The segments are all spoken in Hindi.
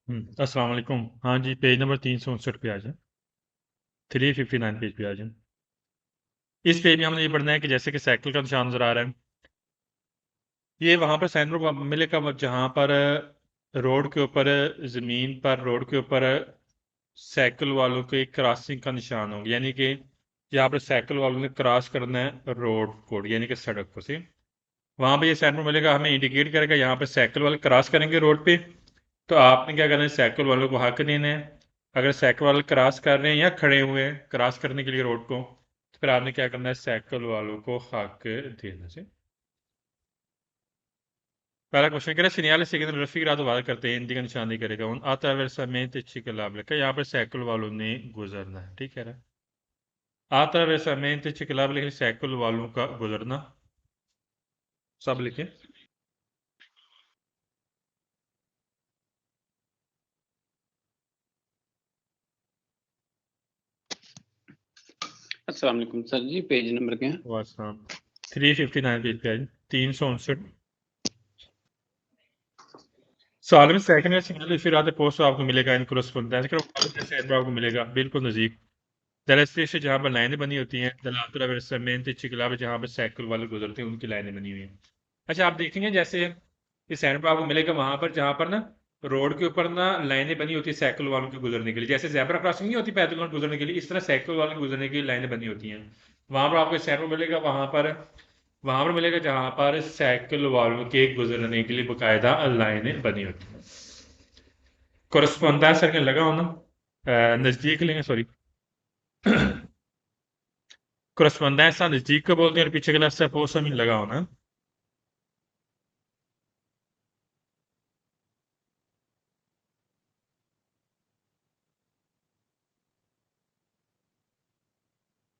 अस्सलाम वालेकुम। हाँ जी, पेज नंबर 359 पे आ जाए। 359 पेज पे आ जाए। इस पेज में हमने ये पढ़ना है कि जैसे कि साइकिल का निशान नजर आ रहा है, ये वहां पर साइन बोर्ड मिलेगा जहां पर रोड के ऊपर, जमीन पर रोड के ऊपर साइकिल वालों के क्रॉसिंग का निशान होगा, यानी कि जहाँ पर साइकिल वालों ने क्रॉस करना है रोड को, यानी कि सड़क को से वहां पर ये साइन बोर्ड मिलेगा, हमें इंडिकेट करेगा यहाँ पर साइकिल वाले क्रॉस करेंगे रोड पे, तो आपने क्या करना है, साइकिल वालों को हक देना है। अगर साइकिल वाले क्रॉस कर रहे हैं या खड़े हुए हैं क्रॉस करने के लिए रोड को, तो फिर आपने क्या करना है, साइकिल वालों को हक देना से। पहला क्वेश्चन कह रहा है सीनियर सेकंड रफी रात वादा करते हैं हिंदी का निशान नहीं करेगा उन आता है समेत अच्छी का लाभ लेकर, यहाँ पर साइकिल वालों ने गुजरना है, ठीक है। आता है समेत अच्छी का लाभ लेकर साइकिल वालों का गुजरना, सब लिखे। अस्सलाम वालेकुम सर जी, पेज नंबर क्या है? 359 पेज पे 359 साल में सेकंड या सिंगल फिर आते पोस्ट आपको मिलेगा इन कोरेस्पोंडेंस का आपको मिलेगा बिल्कुल नज़दीक। दरअसल से जहाँ पर लाइनें बनी होती हैं दलातुल मेन चिकला में जहाँ पर साइकिल वाले गुजरते हैं उनकी लाइनें बनी हुई हैं। अच्छा, आप देखेंगे जैसे इस साइड पर आपको मिलेगा वहां पर जहाँ पर ना रोड के ऊपर ना लाइनें बनी होती है साइकिल वालों के गुजरने के लिए, जैसे ज़ेब्रा क्रॉसिंग नहीं होती पैदल वालों के गुजरने के लिए, इस तरह साइकिल वालों के गुजरने के लिए लाइनें बनी होती हैं। वहां पर आपको साइड पर मिलेगा, वहां पर मिलेगा जहां पर साइकिल वालों के गुजरने के लिए बाकायदा लाइनें बनी होती हैं। कोरस्पोंडेंस करके लगा हो ना, नजदीक लेंगे, सॉरी। कोरस्पोंडेंस नजदीक का बोलते हैं और पीछे के लफ्ज़ अपोजिट में लगा होना।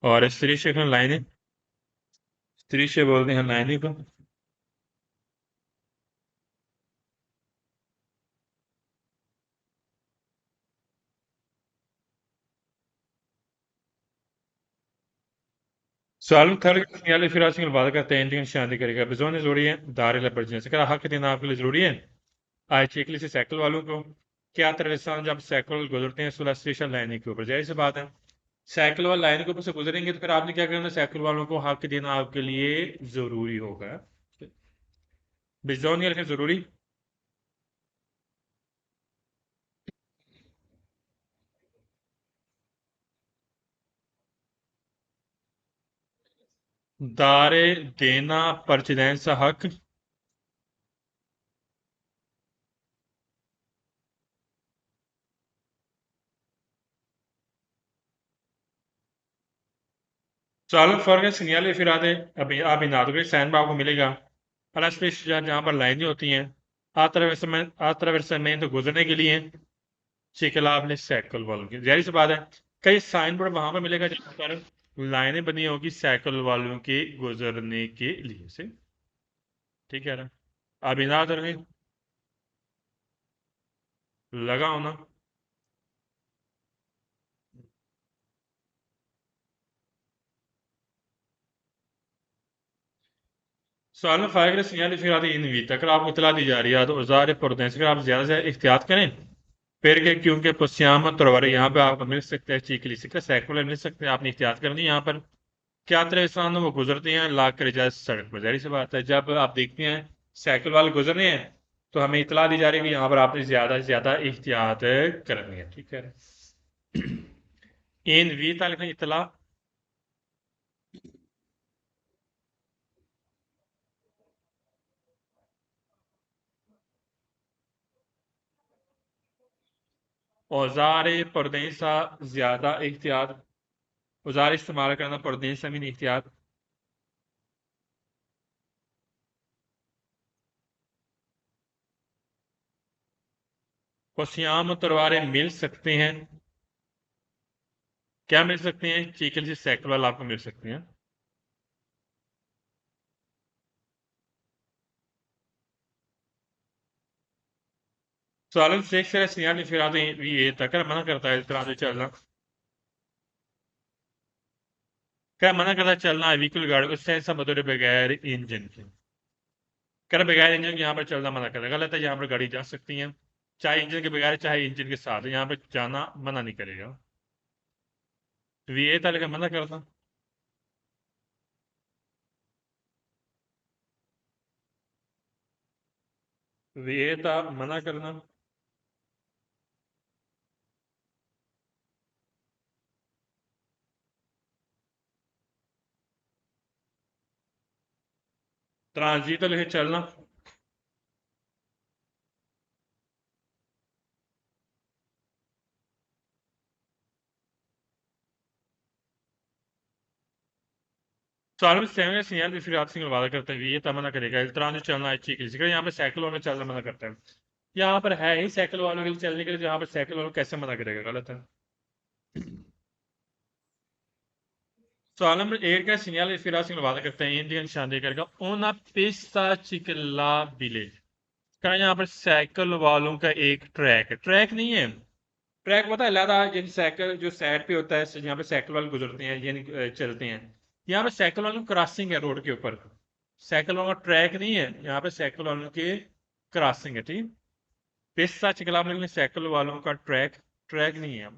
और स्त्री से लाइनें, स्त्री से बोलते हैं लाइनें को। Sağlık tarihinin yerli firasını वादा करते हैं इंडियन शादी करेगा बिजोन जरूरी है दार लपड़ने से कहा हक देना आपके लिए जरूरी है। आज चेकली से साइकिल वालों को क्या तरह जब साइकिल गुजरते हैं सुलह स्टेशन लाइन के ऊपर, जाहिर सी बात है साइकिल वाले लाइन के ऊपर से गुजरेंगे तो फिर आपने क्या करना, साइकिल वालों को हक देना आपके लिए जरूरी होगा। बिजोन या जरूरी। दारे देना परचिदेंसा हक। चालक फर्क सिग्नल फिर आते अभी आप इनादे सैन बाग को मिलेगा अलास्पेश जहाँ पर लाइनें होती हैं आतरवरसमें तो गुजरने के लिए चिकला आपने साइकिल वालों की, जाहिर सी बात है कई साइन बोर्ड वहां पर मिलेगा जहाँ पर लाइनें बनी होगी साइकिल वालों के गुजरने के लिए से, ठीक है ना। अब इनादर में लगा होना। सवाल में फायर सिग्नल फिर आती इन वीत अगर आपको इतला दी जा रही है तो औजार पर्दे से आप ज्यादा से एहतियात करें फिर के, क्योंकि पसियाम तरवारे यहाँ पे आपको मिल सकते हैं, चीकली सकते साइकिल मिल सकते हैं, आपने एहतियात करनी है यहाँ पर। क्या तरह इंसान वो गुजरते हैं ला कर जा सड़क पर, जाहिर सी बात है जब आप देखते हैं साइकिल वाले गुजर रहे हैं तो हमें इतला दी जा रही है कि यहाँ पर आपने ज्यादा से ज्यादा एहतियात करनी है, ठीक है। इन वी तालिक इतला औजार परदेसा ज्यादा एहतियात, औजार इस्तेमाल करना परदेसा में एहतियात। पसियाम तलवारें मिल सकते हैं, क्या मिल सकते हैं, चीकल से साइकिल वाला आपको मिल सकते हैं। सालन शेख से सियाल फिर आते ये तकर मना करता है इस तरह से चलना, क्या मना करता है चलना है व्हीकल गाड़ी उससे ऐसा बतौर बगैर इंजन के, कर बगैर इंजन के यहाँ पर चलना मना करता है, गलत है, यहाँ पर गाड़ी जा सकती है। चाहे इंजन के बगैर चाहे इंजन के साथ, यहाँ पे जाना मना नहीं करेगा। वी ए था लेकिन मना करता। वी ए था मना करना। ट्रांजिट तो लेके चलना। साल में सेवन सियाल भी फिर आपसे वादा करते हैं ये तमन्ना करेगा ट्रांजिट चलना अच्छी किसी का, यहाँ पे साइकिल वालों चलना मना करता है। यहाँ पर है ही साइकिल वालों के लिए चलने के लिए, यहाँ पर साइकिल वालों को कैसे मना करेगा, गलत है। सवाल नंबर 8 का सिग्नल फिर आपसे वादा करते हैं इंडियन शादी करेगा ओना पेस्ता चिकला विलेज का, यहाँ पर साइकिल वालों का एक ट्रैक है, ट्रैक नहीं है। ट्रैक पता है लहदा जिन साइकिल जो साइड पे होता है यहाँ पे साइकिल वाले गुजरते हैं यानी चलते हैं। यहाँ पे साइकिल वालों की क्रॉसिंग है रोड के ऊपर। साइकिल वालों का ट्रैक नहीं है, यहाँ पे साइकिल वालों की क्रॉसिंग है, ठीक। पेस्ता चिकला में साइकिल वालों का ट्रैक, ट्रैक नहीं है।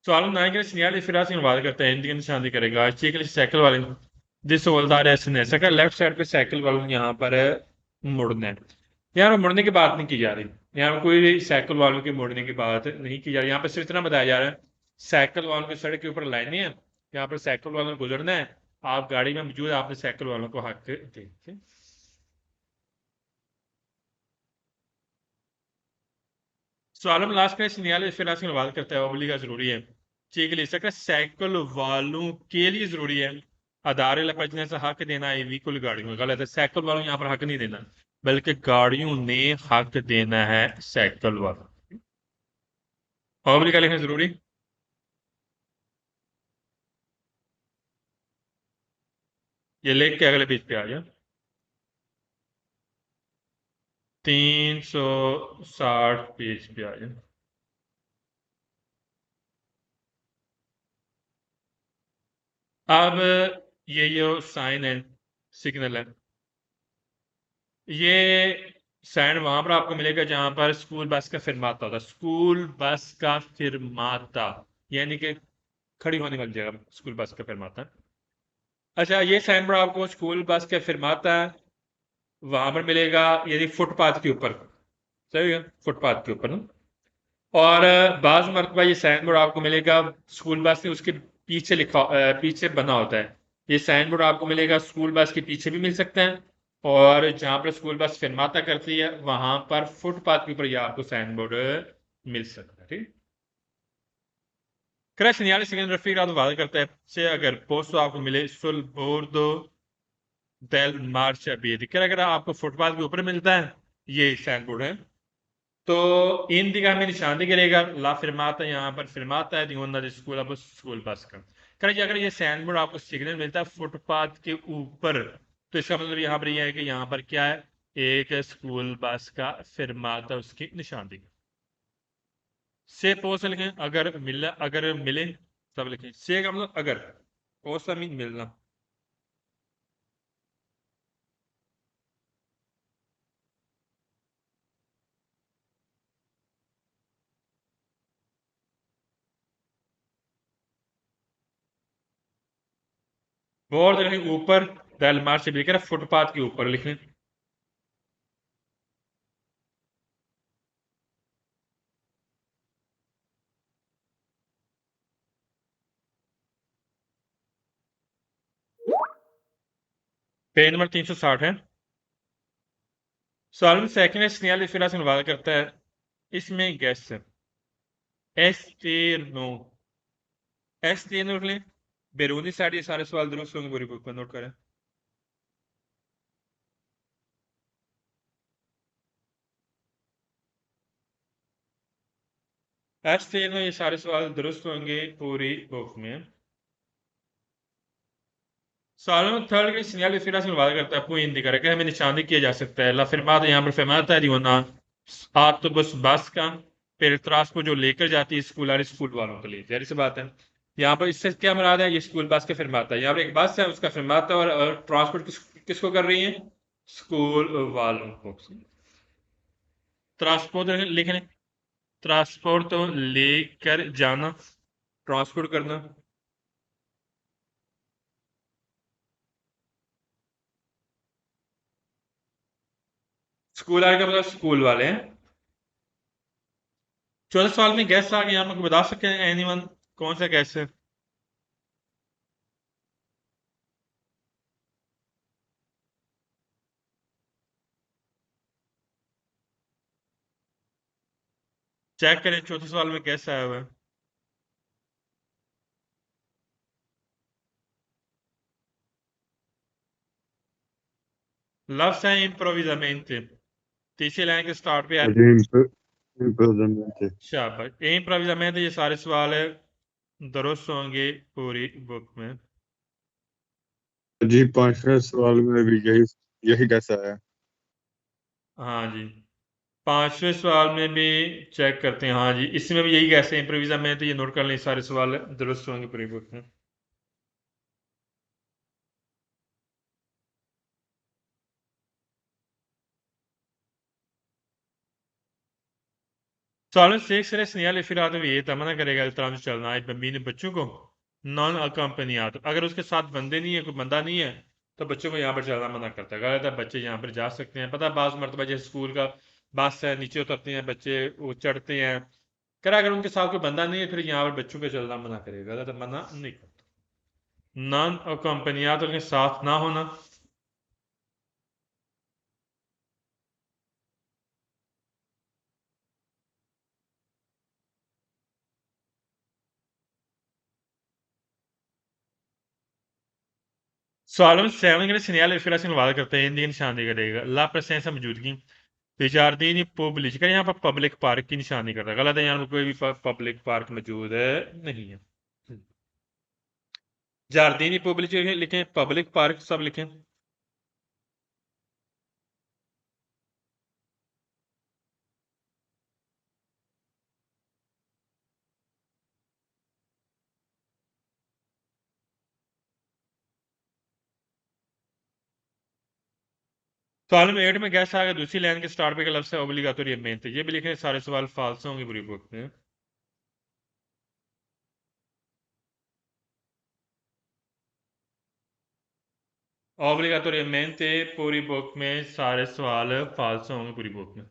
सवाल नायक सिग्नल फिर से बात करते हैं इंडियन शादी करेगा चीकल साइकिल वाले जिस हवलदार है सका लेफ्ट साइड पे साइकिल वालों ने यहाँ पर मुड़ना है। यहाँ मुड़ने की बात नहीं की जा रही, यहाँ कोई भी साइकिल वालों की मुड़ने की बात नहीं की जा रही, यहाँ पर सिर्फ इतना बताया जा रहा है साइकिल वालों की सड़क के ऊपर लाइनें हैं, यहाँ पर साइकिल वालों को गुजरना है, आप गाड़ी में मौजूद आपने साइकिल वालों को हक दे। सवाल में लास्ट का न्यायालय फिर से बात करता है ओबली का जरूरी है चीज ले सकता साइकिल वालों के लिए जरूरी है अदारे लपटने से हक देना है व्हीकल गाड़ियों में, गलत है। साइकिल वालों यहाँ पर हक नहीं देना, बल्कि गाड़ियों ने हक देना है साइकिल वालों। ओबली का लिखना जरूरी। ये लिख के अगले पेज पे आ जाए। 360 पेज पे आ जाए। अब ये जो साइन है, सिग्नल है, ये साइन वहां पर आपको मिलेगा जहां पर स्कूल बस का फिरमाता होता है, स्कूल बस का फिरमाता यानी कि खड़ी होने वाली जगह स्कूल बस का फिरमाता। अच्छा, ये साइन बोर्ड आपको स्कूल बस का फिरमाता वहां पर मिलेगा यदि फुटपाथ के ऊपर, सही है, फुटपाथ के ऊपर ना। और बाज मरतबा ये साइन बोर्ड आपको मिलेगा स्कूल बस ने उसके पीछे लिखा पीछे बना होता है, ये साइन बोर्ड आपको मिलेगा स्कूल बस के पीछे भी मिल सकते हैं, और जहां पर स्कूल बस फिरमाता करती है वहां पर फुटपाथ के ऊपर ये आपको साइन बोर्ड मिल सकता है, ठीक। क्रश नियाली सेकंड रफीक रात वादा करता है से अगर पोस्ट आपको मिले सुल बोर्दो del मार्च अभी अगर आपको फुटपाथ के ऊपर मिलता है ये साइन बोर्ड है तो इन दिगा में निशान दी करेगा ला फिरमाता, यहाँ पर फिरमाता है दिगोंदा स्कूल अब स्कूल बस का करें। अगर ये साइन बोर्ड आपको सिग्नल मिलता है फुटपाथ के ऊपर तो इसका मतलब यहाँ पर यह है कि यहाँ पर क्या है, एक स्कूल बस का फिरमाता उसकी निशानदेही से पोस्ट लिखें अगर मिले, अगर मिले सब लिखें से का मतलब अगर, पोस्ट मीन मिलना। बोर्ड लिखें ऊपर, दल मार्च से लेकर फुटपाथ के ऊपर लिखें। पेज नंबर 360 है। सवाल में सेकंड स्नेहा फिर से वादा करता है इसमें गैस एस्टेनो एस्टेनो लिख लें। बैरूनी साइड ये सारे सवाल दुरुस्त होंगे, पूरी बुक पर नोट करें। एस्टेनो ये सारे सवाल दुरुस्त होंगे पूरी बुक में। सवाल में थर्ड के सिग्नल फिर से वादा करता है कोई हिंदी करे हमें निशान किया जा सकता है ला फिर बाद यहाँ पर फरमाता है दियोना ऑक्टोपस बस का फिर ट्रांसपोर्ट जो लेकर जाती है स्कूल वाले स्कूल वालों के लिए, जाहिर सी बात है। यहाँ पर इससे क्या मुराद है, ये स्कूल बस का फिरमाता है। यहाँ पर एक बस है, उसका फिरमाता, और ट्रांसपोर्ट किसको कर रही है, स्कूल वालों को। ट्रांसपोर्ट लिख लें, ट्रांसपोर्ट तो लेकर जाना, ट्रांसपोर्ट करना। स्कूल वाले का मतलब स्कूल वाले हैं। चौथे सवाल में गैस आ गया, आप बता सकते हैं एनीवन, कौन सा गैस है? चेक करें चौथे सवाल में गैस आया हुआ है। लफ्ज है इम्प्रोविजामेंट, तीसरी लाइन के स्टार्ट पे है। जी इम्प्रूवमेंट। शाबाश, इम्प्रोविजामेंट। ये सारे सवाल दुरुस्त होंगे पूरी बुक में। जी 5वें सवाल में भी यही यही कैसा है? हाँ जी, पांचवें सवाल में भी चेक करते हैं। हाँ जी, इसमें भी यही कैसे इम्प्रोविजामेंट, ये नोट कर लें, सारे सवाल दुरुस्त होंगे पूरी बुक में। Sağlık se segnali filato vieta मना करेगा इल्तराम से चलना है बंबीने बच्चों को नॉन अकम्पनियात, अगर उसके साथ बंदे नहीं है, कोई बंदा नहीं है, तो बच्चों को यहाँ पर चलना मना करता है। गलत है, बच्चे यहाँ पर जा सकते हैं। पता है बाज़ मरतबा जैसे स्कूल का बस है, नीचे उतरते हैं बच्चे, वो चढ़ते हैं। कह अगर उनके साथ कोई बंदा नहीं है, फिर यहाँ पर बच्चों को चलना मना करेगा। गलत है, मना नहीं करता। नॉन अकम्पनियात उनके साथ ना होना। सवालों में सेवन के सिग्नल फिर से अनुवाद करते हैं, हिंदी की निशानी करेगा ला प्रेजेंस मौजूदगी विचारधीन पब्लिक कर, यहाँ पर पब्लिक पार्क की निशानी करता है। गलत है, यहाँ पर कोई भी पब्लिक पार्क मौजूद है नहीं है। जारदीनी पब्लिक लिखें, पब्लिक पार्क सब लिखें। सवाल में 8 में गैस आ गया, दूसरी लाइन के स्टार्ट पे का लफ्ज़ है ओब्लिगाटोरी मेंट, ये भी लिखें, सारे सवाल फाल्स होंगे पूरी बुक में। ओब्लिगाटोरी मेंट पूरी बुक में सारे सवाल फाल्स होंगे पूरी बुक में।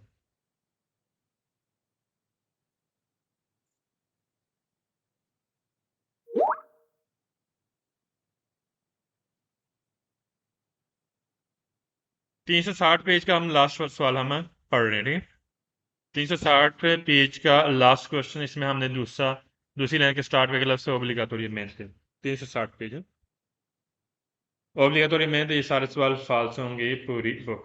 तीन सौ साठ पेज का हम लास्ट सवाल हम पढ़ रहे हैं, ठीक है। 360 पेज का लास्ट क्वेश्चन, इसमें हमने दूसरी लाइन के स्टार्ट पे लफ्ज़ से ओब्लिगाटोरी मेंट थे। 360 पेज ओब्लिगाटोरी मेंट, ये सारे सवाल फाल्स होंगे पूरी बुक।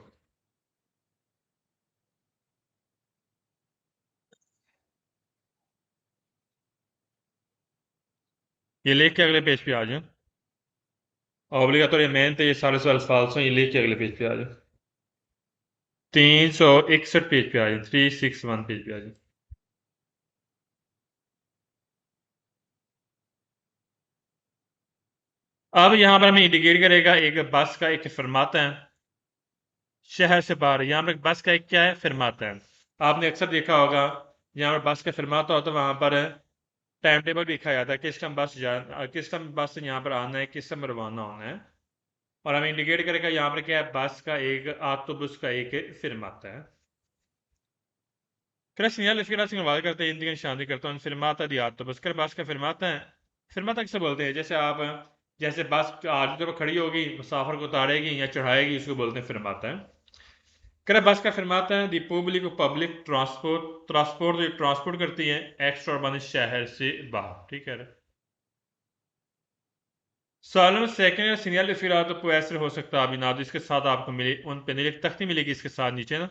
ये लिख के अगले पेज पे आ जाए। ओब्लिगाटोरी मेंट, ये सारे सवाल फाल्स हैं, ये लिख के अगले पेज पे आ जाए। 361 पेज पे आ जाए, 361 पेज पे आ जाए। अब यहाँ पर हमें इंडिकेट करेगा एक बस का एक फरमाता है शहर से बाहर। यहाँ पर बस का एक क्या है, फरमाता है। आपने अक्सर देखा होगा यहाँ पर बस का फरमाता होता है, वहाँ पर टाइम टेबल भी लिखा जाता है, किस टाइम बस यहाँ पर आना है, किस समय रवाना होना है। और हमें इंडिकेट करेगा यहाँ पर क्या है, बस का एक ऑटोबस का एक फरमाता है। फिर अनुवाद करते हैं, हिंदी की निशानी करता हूँ। फिरमाता दी ऑटोबस कर, बस का फिरमाता है। फिरमाता किसे बोलते हैं, जैसे बस आगे तरफ खड़ी होगी, मुसाफिर को उतारेगी या चढ़ाएगी, उसको बोलते हैं फिरमाता है। कर बस का फिरमाता है दी पब्लिक को पब्लिक ट्रांसपोर्ट जो ट्रांसपोर्ट करती है एक्स्ट्रा अर्बन शहर से बाहर, ठीक है। सालों में सेकंड सीनियर फिर तो प्रोफेसर हो सकता है अभी ना, तो इसके साथ आपको मिले उन पे नीचे तख्ती मिलेगी, इसके साथ नीचे ना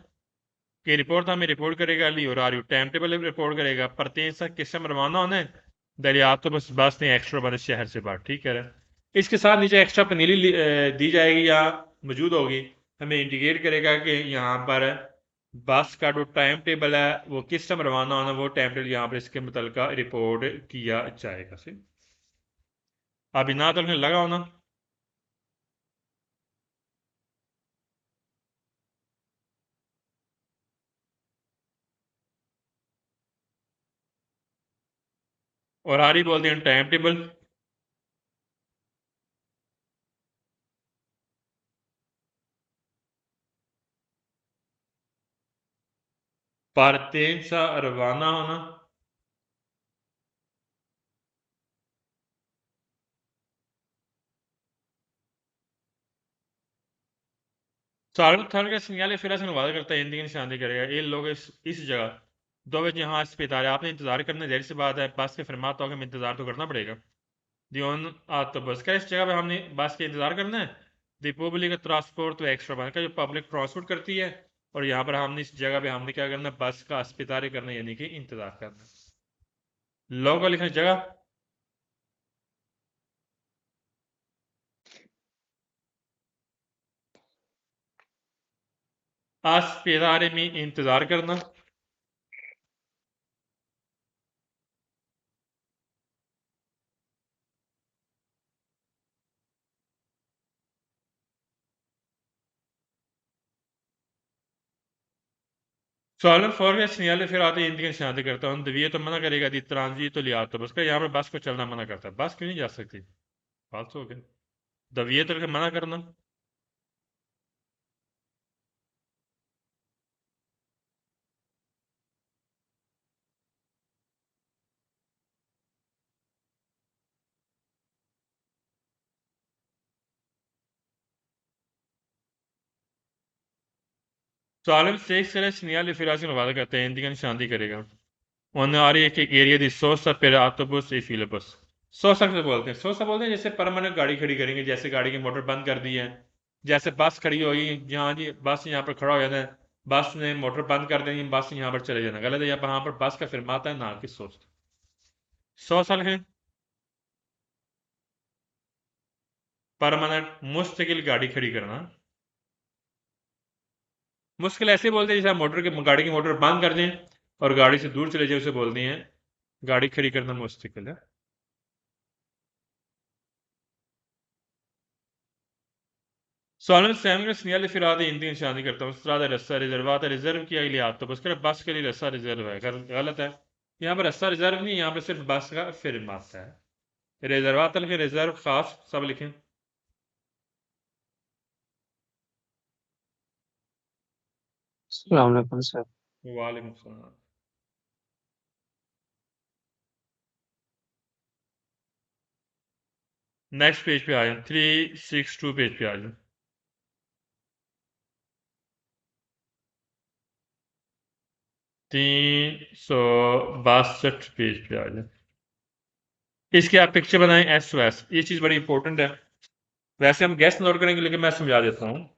कि रिपोर्ट हमें रिपोर्ट करेगा ली और आर यू टाइम टेबल रिपोर्ट करेगा प्रत्येक सा किस समय रवाना होना है दरियात, तो बस नहीं एक्स्ट्रा बने शहर से बाहर, ठीक है। इसके साथ नीचे एक्स्ट्रा पनीली दी जाएगी या मौजूद होगी, हमें इंडिकेट करेगा कि यहाँ पर बस का जो टाइम टेबल है वो किस टाइम रवाना होना, वो टाइम टेबल यहाँ पर इसके मुतलका रिपोर्ट किया जाएगा। से अभी ना तो लगा होना और आरी बोलते हैं टाइम टेबल। पर तेज सा रवाना होना, साल थल के सिग्नल फिर से वादा करता है हिंदी की निशानी करेगा ये लोग इस जगह दो बजे यहाँ इस पे तारे आपने इंतजार करना, देर से बात है बस के फरमात होगा, हमें इंतजार तो करना पड़ेगा। दियोन तो बस का इस जगह पे हमने बस के इंतजार करना है। दी पब्लिक ट्रांसपोर्ट तो एक्स्ट्रा बन का जो पब्लिक ट्रांसपोर्ट करती है, और यहाँ पर हमने इस जगह पे हमने क्या करना है, बस का अस्पताल करना, यानी कि इंतजार करना। लोगो लिखना जगह अस्पताल में इंतजार करना। सॉल्वर फॉर के सिग्नल फिर आते हिंदी की निशानी करता हूँ, दविये तो मना करेगा, दी ट्रांजी तो लिया तो बस का यहाँ पर बस को चलना मना करता है, बस क्यों नहीं जा सकती, फालतू हो गया। दविये तो मना करना। सालम शेख से सिग्नल फिर आगे वादा करते हैं हिंदी का निशानी करेगा। Onari एक एरिया दी सोसा पर autobus e filobus। सोसा से बोलते हैं, सोसा बोलते हैं जैसे परमानेंट गाड़ी खड़ी करेंगे, जैसे गाड़ी की मोटर बंद कर दी है, जैसे बस खड़ी होगी जहाँ जी बस यहाँ पर खड़ा हो जाना है, बस ने मोटर बंद कर देनी, बस यहाँ पर चले जाना, गलत है, यहाँ पर बस का फिरमाता है ना कि सोच। 100 साल है परमानेंट मुस्तकिल गाड़ी खड़ी करना। मुश्किल ऐसे बोलते हैं जैसे आप मोटर के गाड़ी की मोटर बंद कर दें और गाड़ी से दूर चले जाए, उसे बोलते हैं गाड़ी खड़ी करना मुश्किल है। Solemn Samuel segnala firade Hindi की निशानी करता हूँ, strada रस्सा रिजर्वाता रिजर्व किया लिए आप तो बस कर बस के लिए रस्सा रिजर्व है, गलत है। यहाँ पर रस्सा रिजर्व नहीं, यहाँ पर सिर्फ बस का फिर आता है। रिजर्वाता लिखे, रिजर्व खास सब लिखें। अस्सलाम वालेकुम सर। वालेकुम सलाम। नेक्स्ट पेज पे आ जाए, 362 पेज पे आ जाए। 362 पेज पे आ जाए। इसकी आप पिक्चर बनाएं एस टू एस, ये चीज़ बड़ी इंपॉर्टेंट है। वैसे हम गैस नोट करेंगे लेकिन मैं समझा देता हूँ।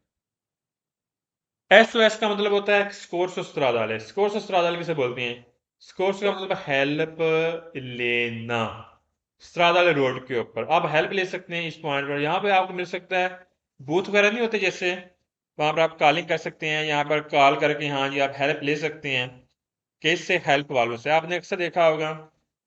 एस ओ एस का मतलब होता है स्कोर्स स्त्रादाल है। स्कोर्स स्त्रादाल किसे बोलते हैं? स्कोर्स का मतलब हेल्प लेना, स्त्रादाल रोड के ऊपर आप हेल्प ले सकते हैं। इस पॉइंट पर यहाँ पे आपको मिल सकता है, बूथ वगैरह नहीं होते जैसे, वहां पर आप कॉलिंग कर सकते हैं, यहाँ पर कॉल करके हाँ जी आप हेल्प ले सकते हैं। किससे? हेल्प वालों से। आपने अक्सर देखा होगा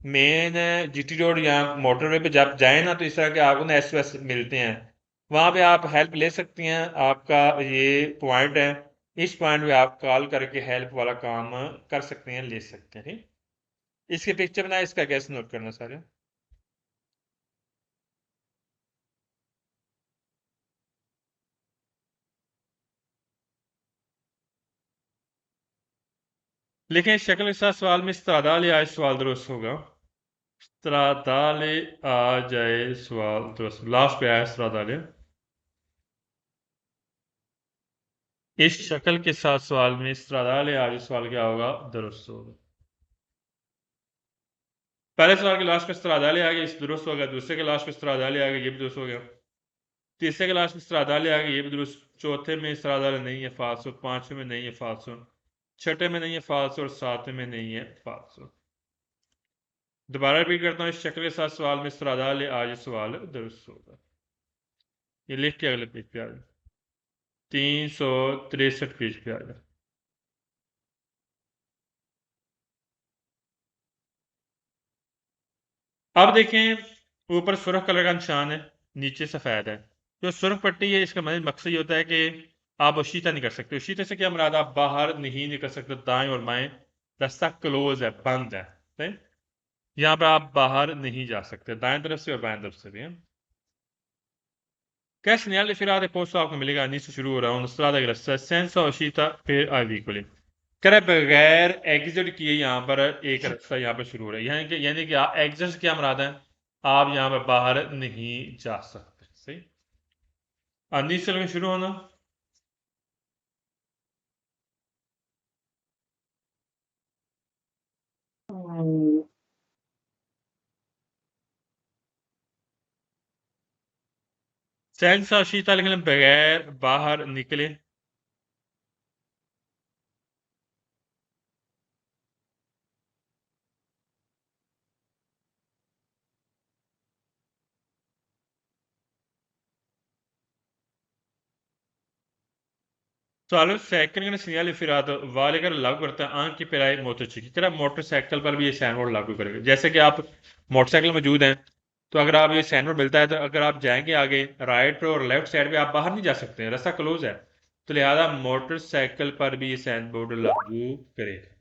मेन जीटी रोड या मोटरवे पे जब जाए ना, तो इस तरह के आपको ना एसओएस मिलते हैं, वहां पे आप हेल्प ले सकती हैं। आपका ये पॉइंट है, इस पॉइंट पे आप कॉल करके हेल्प वाला काम कर सकते हैं, ले सकते हैं। ठीक, इसके पिक्चर बनाए, इसका कैसे नोट करना सारे। लेकिन शक्ल के साथ सवाल में इस्तादाल या सवाल दुरुस्त होगा। इस्तादाल आ जाए सवाल दुरुस्त, लास्ट पे आया इस्तादाल। इस शक्ल के साथ सवाल में इस्तादाल या आगे सवाल क्या होगा? दुरुस्त होगा। पहले सवाल के लास्ट में इस्तादाल आ गया, इस दुरुस्त हो गया। दूसरे के लास्ट में इस्तादाल आ गया, ये भी दुरुस्त हो गया। तीसरे के लास्ट में इस्तादाल आ गया, ये भी दुरुस्त। चौथे में इस्तादाल नहीं है, फालसो। पांचवें में नहीं है, फालसो। छठे में नहीं है, फालसो। और सातवें में नहीं है, फालसो। दोबारा रिपीट करता हूँ, इस शक्ल के साथ सवाल में इस्तादाल आज सवाल दुरुस्त होगा। ये लिख के अगले पेज पे आ जाए, 363 पेज पे आ जाए। अब देखें ऊपर सुर्ख कलर का निशान है, नीचे सफ़ेद है। जो सुर्ख पट्टी है इसका मकसद ये होता है कि आप उशीता नहीं कर सकते। उशीते से क्या मुराद, आप बाहर नहीं निकल सकते, दाएं और बाएं रास्ता क्लोज है, बंद है, सही? यहाँ पर आप बाहर नहीं जा सकते, दाएं तरफ से और बाएं तरफ से भी है। क्या segnale firate posto आपको मिलेगा, नीचे शुरू हो रहा है, strada grassa senza uscita per ai vicoli। कह रहा है बगैर एग्जिट किए यहाँ पर एक रास्ता यहाँ पर शुरू हो रहा है, यानी कि आप एग्जिट से क्या मुराद है, आप यहाँ पर बाहर नहीं जा सकते, सही। नीचे से शुरू होना, senza uscita लिखना बगैर बाहर निकले। Solo second का segnale firado वाले का लागू करता है आंख की पिराई मोटरसाइकिल, कह रहा है मोटरसाइकिल पर भी ये साइन बोर्ड लागू करेगा। जैसे कि आप मोटरसाइकिल मौजूद हैं, तो अगर आप ये साइन बोर्ड मिलता है, तो अगर आप जाएंगे आगे राइट पे और लेफ्ट साइड पे आप बाहर नहीं जा सकते हैं, रास्ता क्लोज है, तो लिहाजा मोटरसाइकिल पर भी ये साइन बोर्ड लागू करेगा।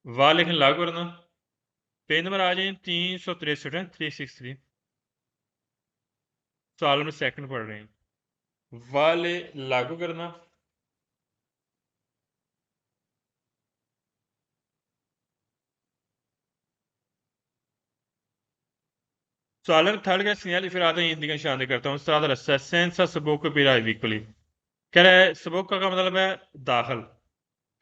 वाले का लागू करना, पेज नंबर आ जाए 363 है, 363 सवाल में सेकंड पढ़ रहे हैं। वाले लागू करना, सवाल थर्ड का segnale firate indica शामिल करता हूँ strada rassa senza sbocco per ai vicoli। कह रहा है सबोका का मतलब है दाखिल।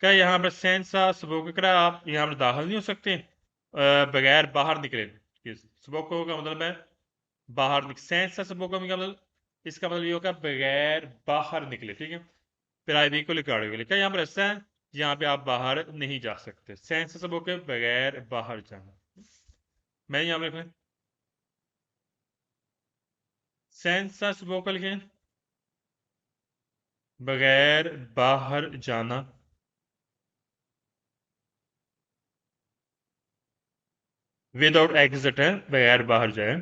क्या यहाँ पर सेंसा सबोका कह रहा है आप यहाँ पर दाखिल नहीं हो सकते बगैर बाहर निकले। सबोको का मतलब है बाहर निकले, सेंसा सबोका का मतलब, इसका मतलब ये होगा बगैर बाहर निकले, ठीक है। फिर आई वी को लिखाड़े के लिए क्या यहाँ पर ऐसा है, यहाँ पे आप बाहर नहीं जा सकते, सेंसा सबोके बगैर बाहर जाना। मैं यहाँ पर लिखें सेंसा सबोका लिखें बगैर बाहर जाना। विदाउट एग्जिट है, बगैर बाहर जाए।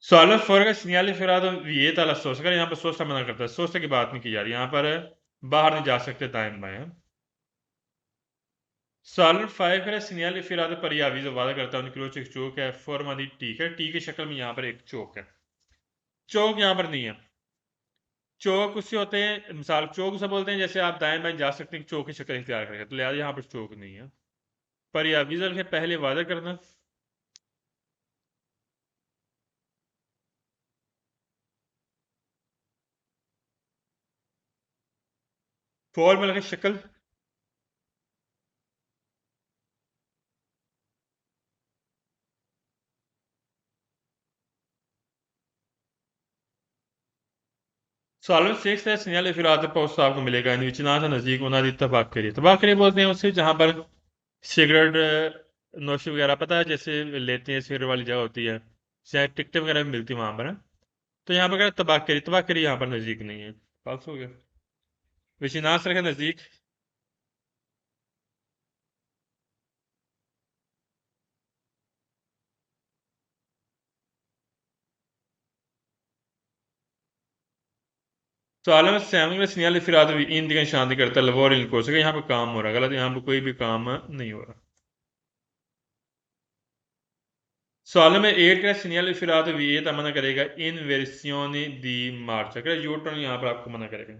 सॉल्व फॉर का segnale firado vieta la sosta, अगर यहाँ पर सोस्ता मना करता है, सोस्ता की बात नहीं की जा रही, यहाँ पर बाहर नहीं जा सकते दाएं बाएं। सॉल्व 5 का segnale firado पर यह अभी जो वादा करता है उनकी एक चौक है, फॉर्मा दी टी है, टी की शक्ल में यहाँ पर एक चौक है। चौक यहाँ पर नहीं है, चौक उससे होते हैं, मिसाल चौक उसे बोलते हैं जैसे आप दाएं बाएं जा सकते हैं, चौक की शक्ल इख्तियार करेंगे, तो लिहाजा यहाँ पर चौक नहीं है। पर यह विजल के पहले वादा करना, फॉर्मूला की शक्ल, सॉल्व 6 है segnale firado पोस्ट आपको मिलेगा नीचे ना था नजदीक होना दी तबाकरी बोलते हैं उसे, जहाँ पर सिगरेट नोशी वगैरह, पता है जैसे लेते हैं सिगरेट वाली जगह होती है, शायद टिकटें वगैरह भी मिलती है वहाँ पर है। तो यहाँ पर तबाकरी, तबाकरी यहाँ पर नज़दीक नहीं है, पास हो गया। विशिनास रखे नज़दीक, तो आलम सैमिंग में सिग्नल फिर आदमी इन दिगन शांति करता है लवोर इन कोर्स का, यहाँ पर काम हो रहा है गलत, यहाँ पर कोई भी काम नहीं हो रहा। सवाल में 8 का segnale firado vieta मना करेगा इन वेरिएzioni दी मार्च, अगर यूटर्न यहाँ पर आपको मना करेगा,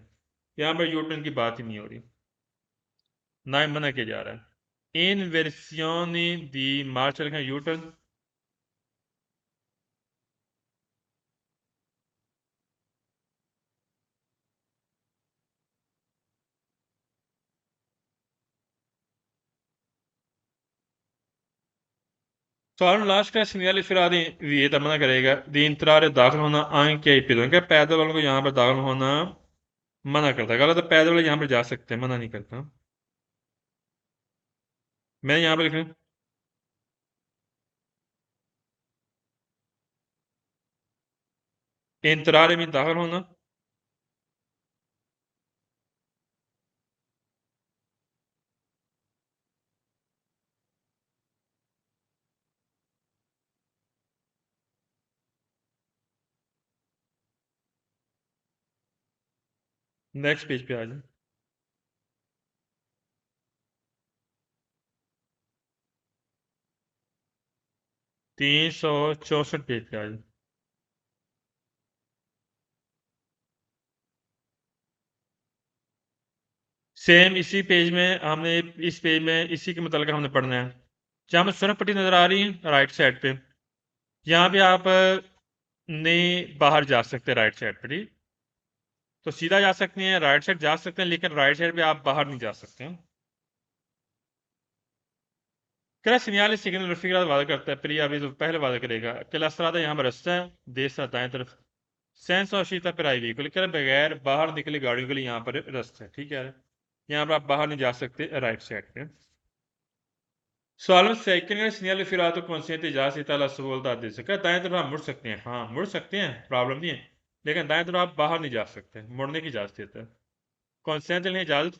यहाँ पर यूटर्न की बात ही नहीं हो रही, ना ही मना किया जा रहा है। इन वेरिएzioni दी मार्च लिखा यूटर्न, सवाल लास्ट का segnale firado vieta मना करेगा दी इंतरार दाखिल होना anche ai pedoni, क्या पैदल वालों को यहाँ पर दाखिल होना मना करता है, गलत है, पैदल वाले यहाँ पर जा सकते हैं, मना नहीं करता। मैं यहाँ पर लिख रहा हूँ इंतरार में दाखिल होना, नेक्स्ट पेज पे आ जाए। 364 पेज पे आ जाए। सेम इसी पेज में हमने इस पेज में इसी के मतलब हमने पढ़ना है। जहाँ हमें सुरख पट्टी नजर आ रही है राइट साइड पे, यहाँ पे आप नहीं बाहर जा सकते राइट साइड पे, ठीक। तो सीधा जा सकते हैं, राइट साइड जा सकते हैं, लेकिन राइट साइड पे आप बाहर नहीं जा सकते हैं। क्या सिग्नल सिग्नल रफीक वादा करता है, प्रिया अभी तो पहले वादा करेगा कि लसरादा यहाँ पर रास्ता है, देश दाएं तरफ सेंस और शीता पर आई व्हीकल, क्या बगैर बाहर निकले गाड़ियों के लिए यहाँ पर रास्ता है, ठीक है। यहाँ पर आप बाहर नहीं जा सकते राइट साइड पे। सवाल से सिग्नल फिर तो consciente ya si está la सुबह दे सका दाएं तरफ आप मुड़ सकते हैं, हाँ मुड़ सकते हैं, प्रॉब्लम नहीं है, लेकिन दाएं तरफ आप बाहर नहीं जा सकते, मुड़ने की इजाजत देता है। कॉन्सेंट लेने इजाजत।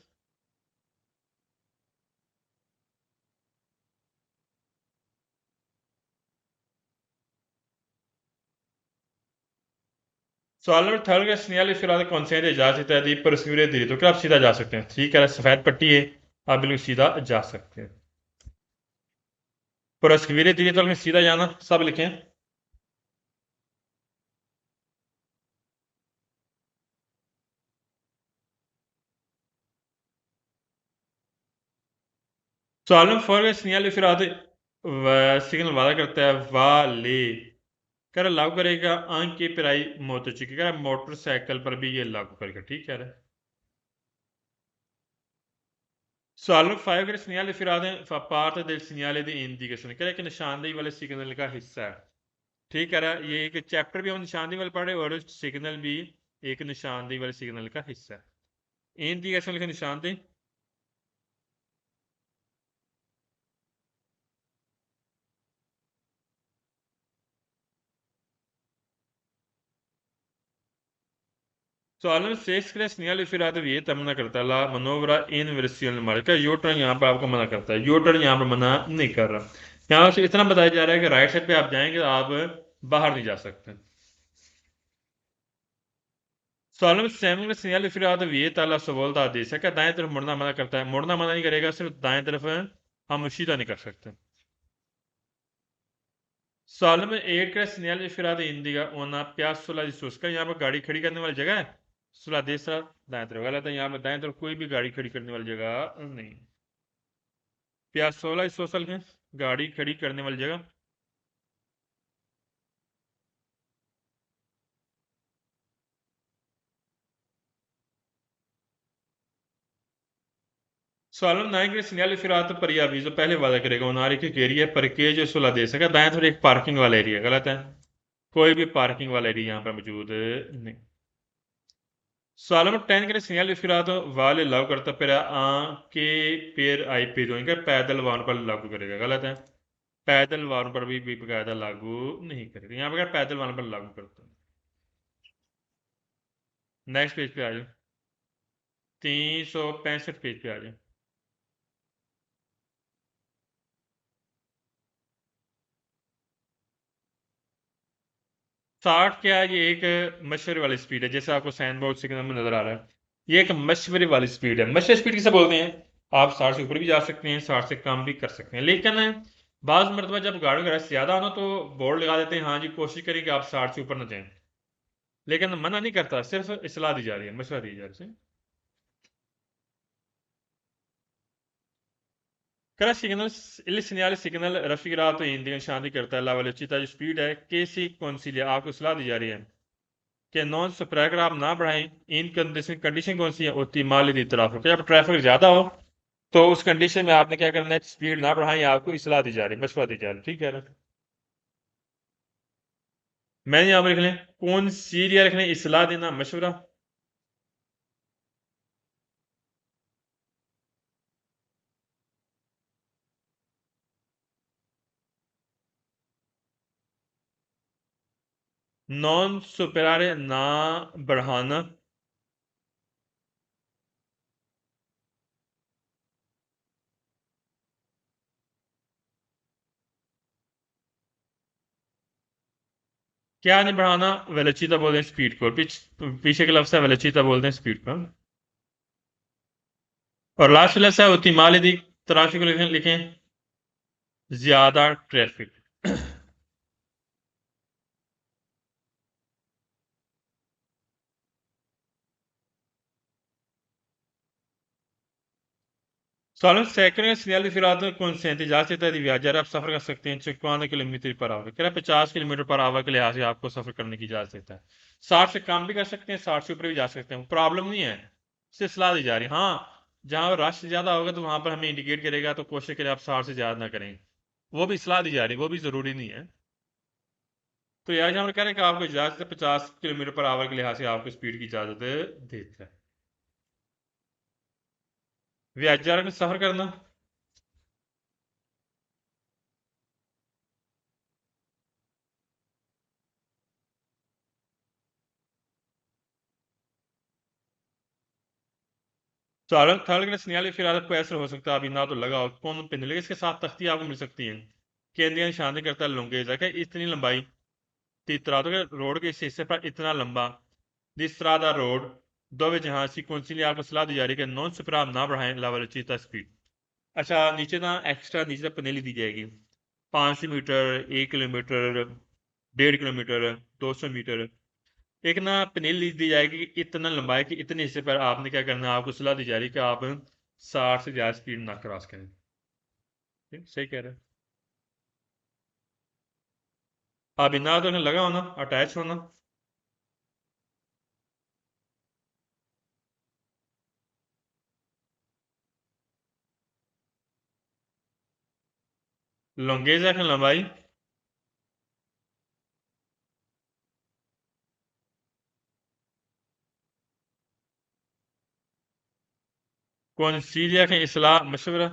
सवाल नंबर थर्ड का सिग्नल फिर कॉन्सेंट इजाजत देता है पर सूर्य दी तो क्या आप सीधा जा सकते हैं, ठीक है, सफेद पट्टी है, आप बिल्कुल सीधा जा सकते हैं। पर सवेरे दी तो सीधा जाना सब लिखें। सवाल नंबर फोर का सिग्नल फिर सिग्नल वादा करता है वाले कर लागू करेगा आंख की पिराई मोटरसाइकिल कर मोटरसाइकिल पर भी ये लागू करेगा, ठीक है। सवाल नंबर फाइव का सिग्नल फिर आते हैं fa parte del segnale di indicazione, क्या है कि निशानदेही वाले सिग्नल का हिस्सा है, ठीक है। ये एक चैप्टर भी हम निशानदेही वाले पढ़े और सिग्नल भी एक निशानदेही वाले सिग्नल का हिस्सा है। इंडिकेशन लिखे निशानदेही। सवाल नंबर सिक्स का सिग्नल फिर आते ये तमन्ना करता है ला मनोवरा इन वर्सियल मार्ग का यू टर्न यहाँ पर आपको मना करता है, यू टर्न यहाँ पर मना नहीं कर रहा। यहाँ से इतना बताया जा रहा है कि राइट साइड पे आप जाएंगे तो आप बाहर नहीं जा सकते। सवाल नंबर सेवन का सिग्नल फिर आता है ये ताला सबोल्ता आदेश है, क्या दाएं तरफ मुड़ना मना करता है, मुड़ना मना नहीं करेगा, सिर्फ दाएं तरफ हम सीधा नहीं कर सकते। सवाल नंबर एट का सिग्नल फिर आता है हिंदी का ओना प्यास सुला जिसका, यहाँ पर गाड़ी खड़ी करने वाली जगह है, सुला देसरा दाएं तरफ गलत है, यहाँ पर दाएं तरफ कोई भी गाड़ी खड़ी करने वाली जगह नहीं। प्यास सोलह सोशल है गाड़ी खड़ी करने वाली जगह। सवाल नंबर नाइन के सिग्नल फिर आता परिया भी जो पहले वादा करेगा उनारी के एरिया पर के जो सुला दे सका दाएं तरफ एक पार्किंग वाला एरिया गलत है, कोई भी पार्किंग वाला एरिया यहाँ पर मौजूद नहीं। सवाल नंबर 10 के सिग्नल फिर आता वाले लागू करता फिर के पेर आई पे जो इनका पैदल वाहन पर लागू करेगा गलत है, पैदल वाहन पर भी बकायदा लागू नहीं करेगा, यहाँ पर पैदल वाहन पर लागू करता है। नेक्स्ट पेज पे आ जाओ, 365 पेज पे आ जाए। 60 क्या है, ये एक मशवरे वाली स्पीड है, जैसे आपको साइन बोर्ड सिग्नल में नजर आ रहा है, ये एक मशवरे वाली स्पीड है। मशवरे स्पीड किसे बोलते हैं, आप 60 से ऊपर भी जा सकते हैं, 60 से कम भी कर सकते हैं, लेकिन बाज मरतबा जब गाड़ियों का रश ज्यादा होना तो बोर्ड लगा देते हैं हाँ जी कोशिश करें कि आप 60 से ऊपर ना जाएं, लेकिन मना नहीं करता, सिर्फ इस्लाह दी जा रही है, मशवरा दी जा रही है। Cara signal, il segnale signal raffigurato indica निशानी करता है ला वेलोसिटी जो स्पीड है कैसी कौनसिलिया, आपको सलाह दी जा रही है कि नॉन सप्राइगर आप ना बढ़ाएं, इन कंडीशन कंडीशन कौन सी है ओतिमाली दी तरफ, जब ट्रैफिक ज्यादा हो तो उस कंडीशन में आपने क्या करना है, स्पीड ना बढ़ाएं, आपको इस्लाह दी जा रही है, मशवरा दी जा रही है, ठीक है ना। मैंने यहाँ पर लिख लें कौन सी एरिया लिख लें, इस्लाह देना मशवरा। नॉन सुपेरारे ना बढ़ाना, क्या नहीं बढ़ाना, वेलोसिटी बोलते हैं स्पीड को, पीछे के लफ्ज है वेलोसिटी बोलते हैं स्पीड को। और लास्ट लेस है उतिमाल दी तराफी को लिखें ज्यादा traffic. Sağlık sektörüne sinyal Firhad कौन से एहतजाज से तहत वियाजर आप सफर कर सकते हैं 54 किलोमीटर पर आवर। कह रहा है 50 किलोमीटर पर आवर के लिहाज से आपको सफर करने की इजाजत देता है। 60 से कम भी कर सकते हैं, 60 से ऊपर भी जा सकते हैं, प्रॉब्लम नहीं है, इससे सलाह दी जा रही है। हाँ, जहाँ रश ज्यादा होगा तो वहां पर हमें इंडिकेट करेगा, तो कोशिश करें आप 60 से ज्यादा ना करें, वो भी सलाह दी जा रही है, वो भी जरूरी नहीं है। तो यार यहाँ पर कह रहे हैं कि आपको इजाजत है 50 किलोमीटर पर आवर के लिहाज से आपको स्पीड की इजाजत देता है। वियाजर में सफर करना चालक थर्ड क्लास सिग्नल फिर आदत को ऐसा हो सकता है अभी ना तो लगा कौन पिंडले इसके साथ तख्ती आपको मिल सकती है। केंद्रीय निशान करता है लुंगेज है इतनी लंबाई तीतरा तो रोड के इस हिस्से पर इतना लंबा जिस तरह का रोड दो जहां सी कौंसिल आपको सलाह दी जा रही है कि नॉन सुपर आप ना बढ़ाएं लेवल चीता स्पीड। अच्छा, नीचे ना एक्स्ट्रा नीचे पनेली दी जाएगी 500 मीटर, 1 किलोमीटर, 1.5 किलोमीटर, 200 मीटर। एक ना पनीर लिख दी जाएगी कि इतना लंबाई कि इतने हिस्से पर आपने क्या करना है, आपको सलाह दी जा रही है कि आप 60 से ज़्यादा स्पीड ना क्रॉस करें। ठीक, सही कह रहे हैं। अब इतना तो लगा होना, अटैच होना। लॉन्गेज है लंबाई कौन सीरिया के इसलाह मशवरा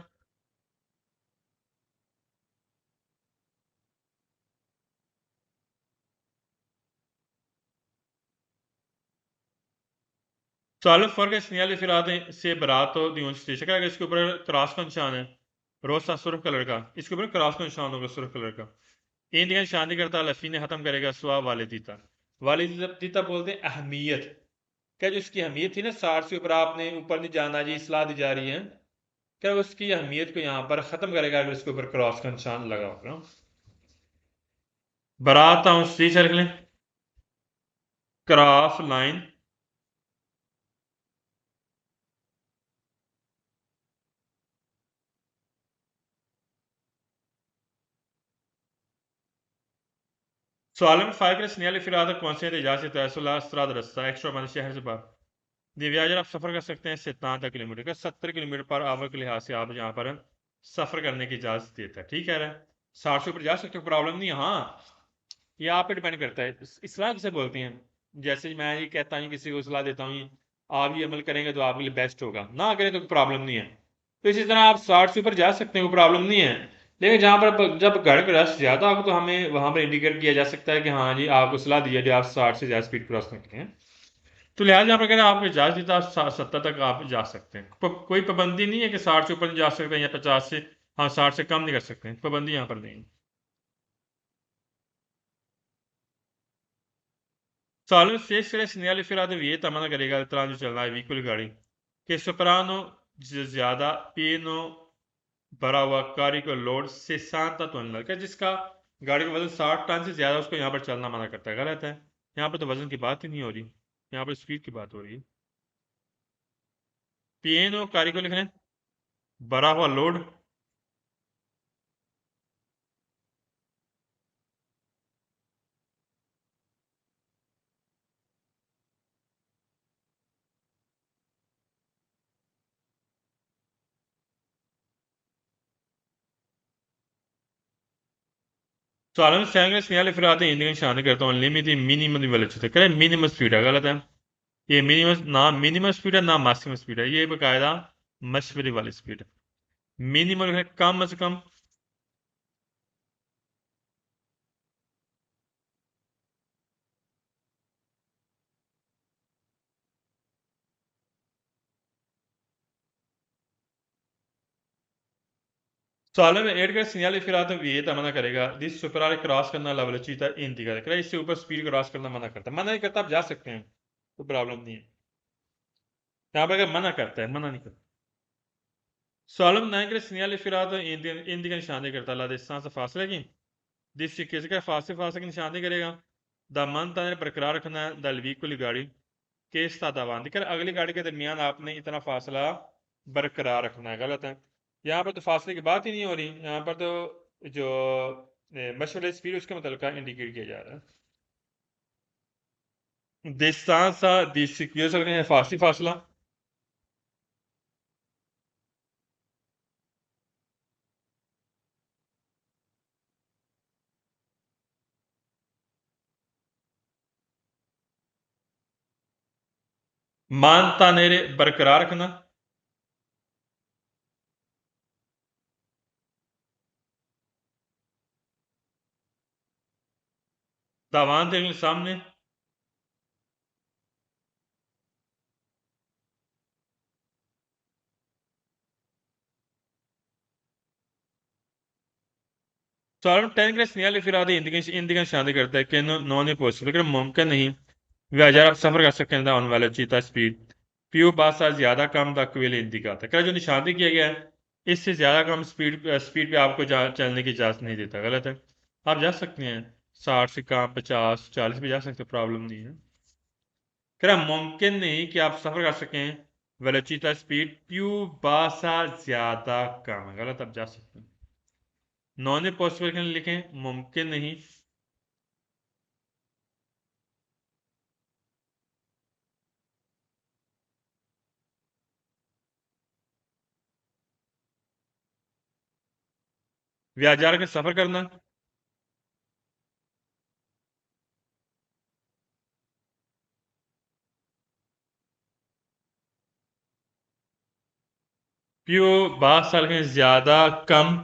चालू फर्क सिग्नल फिर आते से बरात तो दियों स्टेशन का इसके ऊपर क्रॉस का निशान है रोसा सुर्ख कलर का, इसके ऊपर क्रॉस का निशान होगा सुर्ख कलर का। इंडियन शादी करता लफी ने खत्म करेगा सुहा वालिदीता। वालिदीता बोलते हैं अहमियत। क्या जो इसकी अहमियत थी ना 60 से ऊपर आपने ऊपर नहीं जाना जी, सलाह दी जा रही है, क्या उसकी अहमियत को यहाँ पर खत्म करेगा अगर इसके ऊपर क्रॉस का निशान लगा होगा। बरात हूँ सी सर्कल क्रॉस लाइन सवाल में फाइव के सिग्नल फिर आता कौन से एहतजाज से तयसुल्ला अस्त्राद रस्ता एक्स्ट्रा बंद शहर से बाहर दिव्याजर आप सफर कर सकते हैं 57 किलोमीटर का 70 किलोमीटर पर आवर के लिहाज से आप यहाँ पर सफर करने की इजाजत देता है। ठीक है रहा 60 से ऊपर जा सकते हो, प्रॉब्लम नहीं है। हाँ, ये आप पे डिपेंड करता है इस्लाह किसे बोलते हैं। जैसे मैं ये कहता हूँ किसी को सलाह देता हूँ आप ये अमल करेंगे तो आपके लिए बेस्ट होगा, ना करें तो प्रॉब्लम नहीं है। तो इसी तरह आप 60 से ऊपर जा सकते हैं, कोई प्रॉब्लम नहीं है। लेकिन जहाँ पर जब गाड़ी का रश ज़्यादा हो तो हमें वहाँ पर इंडिकेट किया जा सकता है कि हाँ जी आपको सलाह दी है कि आप 60 से ज़्यादा स्पीड क्रॉस न करें। तो लिहाजा यहाँ पर कहना आपको इजाज़त देता है 70 तक आप जा सकते हैं, कोई पाबंदी नहीं है कि 60 से ऊपर नहीं जा सकते हैं या 50 से, हाँ 60 से कम नहीं कर सकते हैं, पाबंदी यहाँ पर नहीं है। Sağlığın sesle sinyali firade vieta mana करेगा trânsito चलना है व्हीकल गाड़ी che soprano ज्यादा pieno भरा हुआ गाड़ी का लोड 60 टन का जिसका गाड़ी का वजन 60 टन से ज्यादा उसको यहाँ पर चलना मना करता है, गलत है। यहाँ पर तो वजन की बात ही नहीं हो रही, यहाँ पर स्पीड की बात हो रही है। पिएनो गाड़ी को लिख रहे हैं भरा हुआ load Sağlığın sevgili sinyali firade indiğin şanı करता हूँ लिमिट मिनिमम वेलोसिटी करे मिनिमम स्पीड है, गलत है। ये मिनिमम ना मिनिमम स्पीड है ना मैक्सिमम स्पीड है, ये बकायदा मशवरे वाली स्पीड है। मिनिमम है कम से कम। सालों में एड कर सिग्नल फिर आता है ये मना करेगा दिस सुपर क्रॉस करना लेवल चीता इंतजार करेगा, इससे ऊपर स्पीड क्रॉस करना मना करता है। मना नहीं करता आप जा सकते हैं, कोई प्रॉब्लम नहीं है। यहाँ पर अगर मना करता है, मना नहीं करता। Sağlam nangre sinyal ifiradı indiğine nişaneyi करता है डिस्टेंस फासले की जिस किसी का फासले की निशानदेही करेगा द मन तने बरकरार रखना है द व्हीकल गाड़ी के सादावान दिखा अगली गाड़ी के दरमियान आपने इतना फासला बरकरार रखना है गलत है यहाँ पर तो फासले की बात ही नहीं हो रही यहाँ पर तो जो मशवरे स्पीड उसके मतलब इंडिकेट किया जा रहा है distanza di सकते हैं फारसी फासला मानता नेरे बरकरार रखना दावान देने सामने Sorum tecniche segnali इफरादी इंदिगन शादी करता है कि नॉन ही पॉसिबल अगर मुमकिन नहीं वे आप सफर कर सकते हैं ऑन वाले चीता स्पीड फ्यू बासा ज्यादा कम तक वेले इंदिका था क्या जो निशानदी किया गया है इससे ज्यादा कम स्पीड पे आपको चलने की इजाजत नहीं देता गलत है आप जा सकते हैं 60 से कम 50 40 पे जा सकते प्रॉब्लम नहीं है क्या मुमकिन नहीं कि आप सफर कर सकें वेलोचिटा स्पीड प्यू बासा ज्यादा कम है गलत आप जा सकते हैं नॉन ए पॉसिबल के लिए लिखें मुमकिन नहीं व्याजार के सफर करना प्यू 22 साल के ज्यादा कम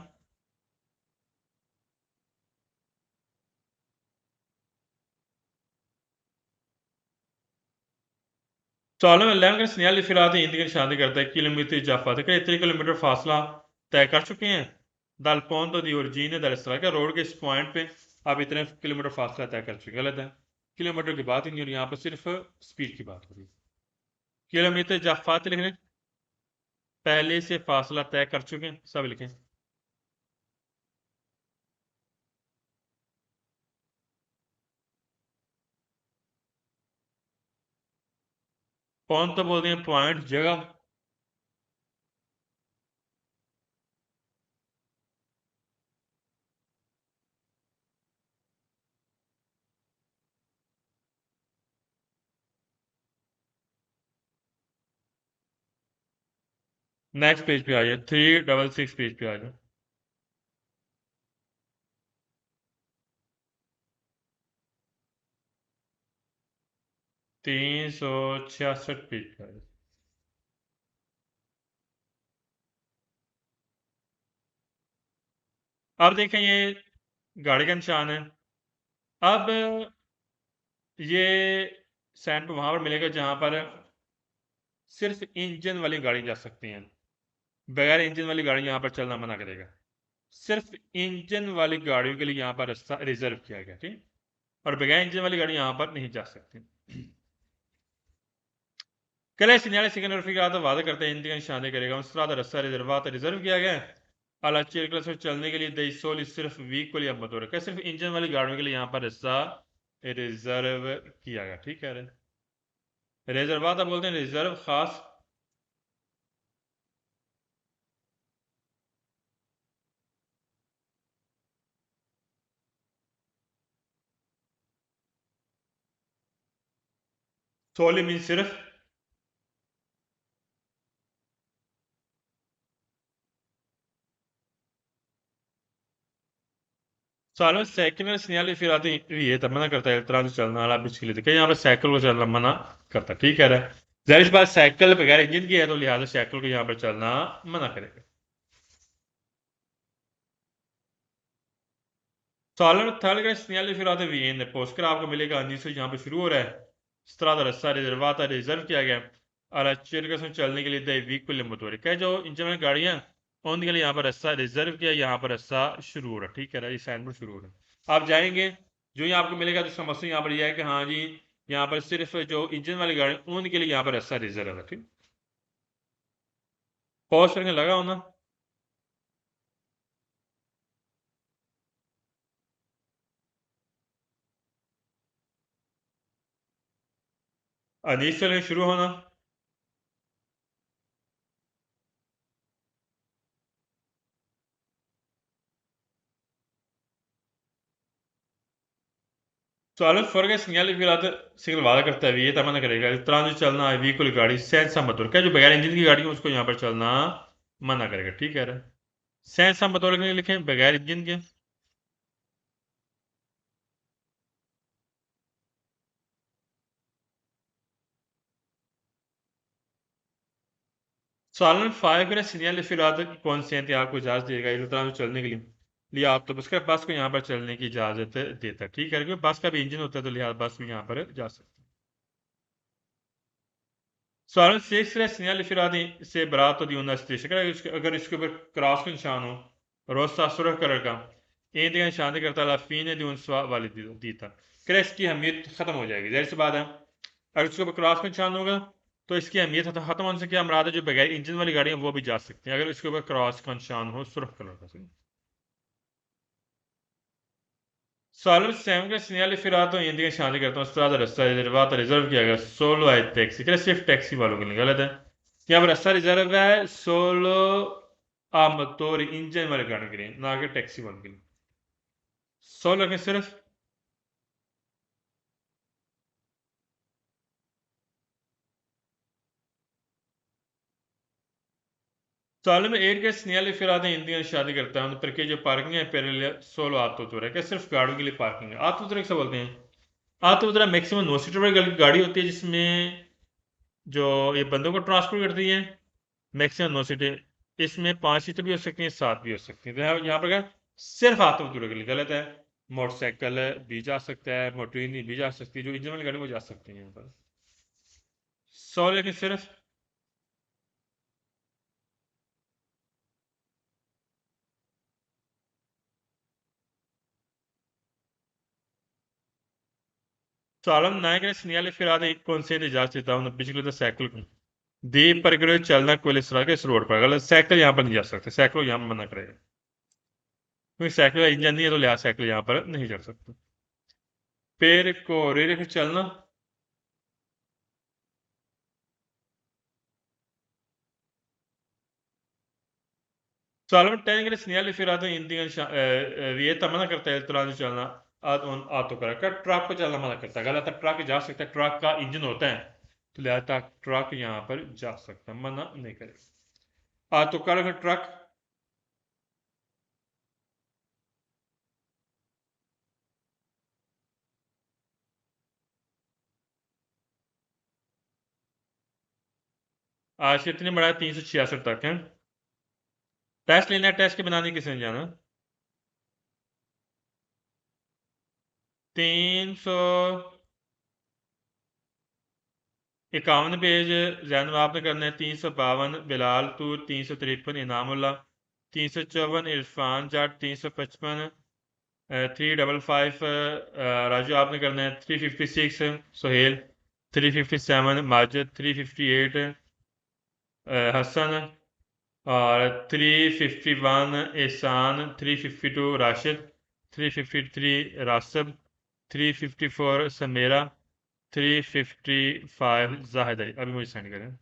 Sağlam ellerin sinyal ifiradı indiğin शादी करता है किलोमीटर इजाफा है इतने किलोमीटर फासला तय कर चुके हैं दल पॉइंट दी ओरिजिन दल का रोड के इस पॉइंट पे आप इतने किलोमीटर फासला तय कर चुके गलत है किलोमीटर की बात ही नहीं हो रही यहाँ पर सिर्फ स्पीड की बात हो रही है किलोमीटर इजाफात लिखने पहले से फासला तय कर चुके हैं सब लिखें पॉइंट तो बोलते हैं पॉइंट जगह नेक्स्ट पेज पे आ जाए 366 पेज पे आ जाए 366 पेज पे आ जाए अब देखें ये गाड़ी का निशान है अब ये सैंड वहां पर मिलेगा जहां पर सिर्फ इंजन वाली गाड़ी जा सकती हैं बगैर इंजन वाली गाड़ी यहाँ पर चलना मना करेगा सिर्फ इंजन वाली गाड़ियों के लिए यहाँ पर रास्ता रिजर्व किया गया ठीक और बगैर इंजन वाली गाड़ी यहाँ पर नहीं जा सकती कल segnale significato वादा करते हैं इंडियन शादी करेगा उस तरह रास्ता रिजर्व किया गया अला चेयर से चलने के लिए दई सोल सिर्फ वीक को लिए मत हो रहा सिर्फ इंजन वाली गाड़ियों के लिए यहाँ पर रास्ता रिजर्व किया गया ठीक है रिजर्वाता बोलते हैं रिजर्व खास सोली मीन सिर्फ सालों साइकिल में सिग्नल फिर आती ये तब मना करता है तरह से चलना वाला बीच के लिए देखिए यहाँ पर साइकिल को चलना मना करता ठीक है जाहिर सी बात साइकिल बगैर इंजन की है तो लिहाजा साइकिल को यहाँ पर चलना मना करेगा सालों थर्ड का सिग्नल फिर आते वीएन पोस्टर आपको मिलेगा नीचे से यहाँ पर शुरू हो रहा है इस तरह का रास्ता रिजर्व किया गया और चेयर चलने के लिए दे वीक को लिमिट हो रही है जो इंजन में गाड़ियाँ उनके लिए यहाँ पर रास्ता रिजर्व किया यहाँ पर रास्ता शुरू हो रहा है ठीक है इस साइड पर शुरू हो रहा है आप जाएंगे जो ही आपको मिलेगा तो इसका मसला यहाँ पर यह है कि हाँ जी यहाँ पर सिर्फ जो इंजन वाली गाड़ी उनके लिए यहाँ पर रास्ता रिजर्व है ठीक पॉज करके लगा होना अनीस से शुरू होना। सवाल फर्क है सिग्नल सिग्नल वादा करता है ये तमन्ना करेगा इस तरह से चलना है व्हीकल गाड़ी सेंसा मतोर क्या जो बगैर इंजन की गाड़ी है उसको यहाँ पर चलना मना करेगा। ठीक है रहा सेंसा मतोर के लिए लिखें बगैर इंजन के। सवाल नंबर 5 का सिग्नल फिरात कौन से हैं आपको इजाजत देगा इस तरह से चलने के लिए आप तो बस बस को यहाँ पर चलने की इजाजत देता है। ठीक है क्योंकि बस का भी इंजन होता है तो लिहाजा बस में यहाँ पर जा सकते हैं। सवाल 6 सिग्नल फिरात से बरात दी una striscia अगर इसके ऊपर क्रॉस का निशान हो rossa सुर्ख कलर का indica निशान करता है la fine di un sua validità क्या इसकी अहमियत खत्म हो जाएगी। जाहिर सी बात है अगर इसके ऊपर क्रॉस का निशान होगा तो इसकी अहमियत खत्म होने से क्या मुराद है जो बगैर इंजन वाली गाड़ियां वो भी जा सकती हैं अगर इसके ऊपर क्रॉस का निशान हो सुर्ख कलर का। सवाल 7 का सिग्नल फिरात हो indica निशान करता हूँ strada riservata रिजर्व किया गया solo ai taxi क्या सिर्फ टैक्सी वालों के लिए गलत है। यहाँ पर रास्ता रिजर्व है सोलो आ मोटोर इंजन वाले गाड़ियों के लिए ना कि टैक्सी वालों के लिए। सोलो के सिर्फ सवाल में 8 के सिग्नल फिरात हिंदी शादी करता है पर जो पार्किंग है पहले सोलो आतो है क्या सिर्फ गाड़ियों के लिए पार्किंग है। आतो से बोलते हैं आतो मैक्सिमम 9 सीटर वाली गाड़ी होती है जिसमें जो ये बंदों को ट्रांसपोर्ट करती है मैक्सिमम 9 सीटें इसमें 5 सीटें भी हो सकती हैं 7 भी हो सकती हैं। तो यहाँ पर क्या सिर्फ आत्मतुल्य के लिए गलत है। मोटरसाइकिल भी जा सकता है मोटर भी जा सकती है जो इंजन वाली गाड़ी वो जा सकती है यहाँ पर 100 लेकिन सिर्फ सालम नायक ने सिग्नल फिर आधे कौन से इजाजत देता हूँ पिछले तो साइकिल को दीप पर गिरे चलना कोई इस तरह के इस रोड पर गलत साइकिल यहाँ पर नहीं जा सकते साइकिल यहाँ पर मना करेगा क्योंकि साइकिल का इंजन नहीं है तो लिहाजा साइकिल यहाँ पर नहीं चल सकते। पैर को रेरे चलना Solamente tenere segnali फिर इंडियन ये मना करता है इतना चलना ऑटो का ट्रक को चलना मना करता है गलत है ट्रक जा सकता है ट्रक का इंजन होता है तो लिहाजा ट्रक यहाँ पर जा सकता है मना नहीं करेगा ऑटो का ट्रक। आज कितने बड़ा है 366 तक है। टेस्ट लेना है टेस्ट के बनाने किसने जाना 351 पेज जैन आपने करना है 352 बिलाल तूर 353 इनामुल्ला 354 इरफान जाट 355 355 राजू आपने करना है 356 सोहेल 357 माजिद 358 हसन और 351 एहसान 352 राशिद 353 रासब 354 समेरा 355 जाहिद अली अभी मुझे सेंड करें।